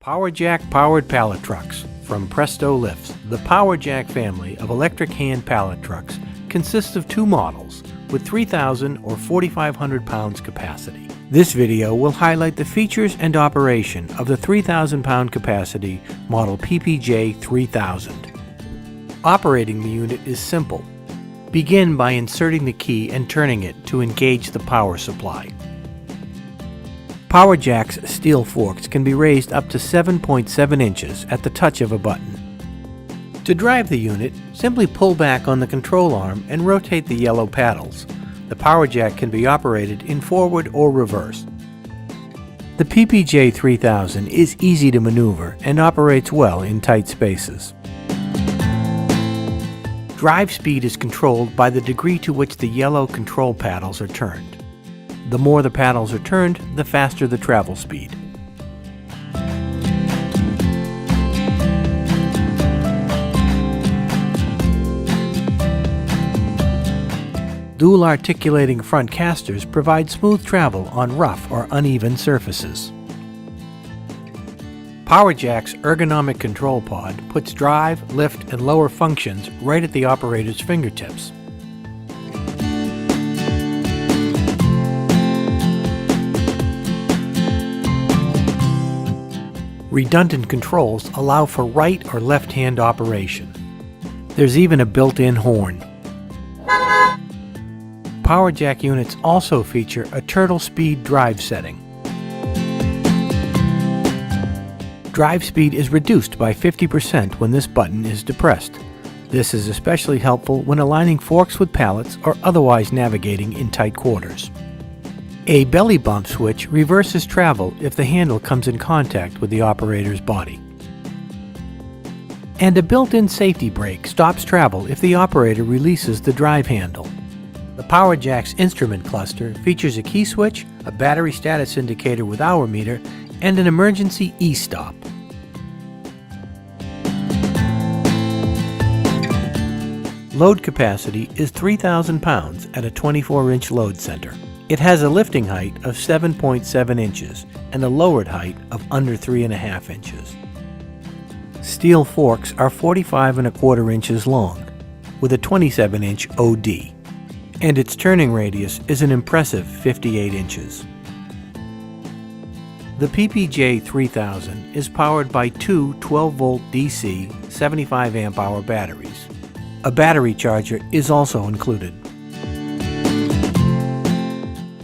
PowerJak powered pallet trucks from Presto lifts. The PowerJak family of electric hand pallet trucks consists of two models with 3,000 or 4,500 pounds capacity. This video will highlight the features and operation of the 3,000 pound capacity model PPJ 3000. Operating the unit is simple. Begin by inserting the key and turning it to engage the power supply. PowerJak's steel forks can be raised up to 7.7 inches at the touch of a button. To drive the unit, simply pull back on the control arm and rotate the yellow paddles. The PowerJak can be operated in forward or reverse. The PPJ 3000 is easy to maneuver and operates well in tight spaces. Drive speed is controlled by the degree to which the yellow control paddles are turned. The more the paddles are turned, the faster the travel speed. Dual articulating front casters provide smooth travel on rough or uneven surfaces. PowerJak's ergonomic control pod puts drive, lift, and lower functions right at the operator's fingertips. Redundant controls allow for right or left-hand operation. There's even a built-in horn. PowerJak units also feature a turtle speed drive setting. Drive speed is reduced by 50% when this button is depressed. This is especially helpful when aligning forks with pallets or otherwise navigating in tight quarters. A belly bump switch reverses travel if the handle comes in contact with the operator's body. And a built-in safety brake stops travel if the operator releases the drive handle. The PowerJak's instrument cluster features a key switch, a battery status indicator with hour meter, and an emergency e-stop. Load capacity is 3,000 pounds at a 24-inch load center. It has a lifting height of 7.7 inches and a lowered height of under 3.5 inches. Steel forks are 45¼ inches long with a 27-inch OD, and its turning radius is an impressive 58 inches. The PPJ 3000 is powered by two 12-volt DC 75 amp-hour batteries. A battery charger is also included.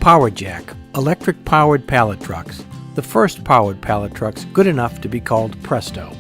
PowerJak electric powered pallet trucks, the first powered pallet trucks good enough to be called Presto.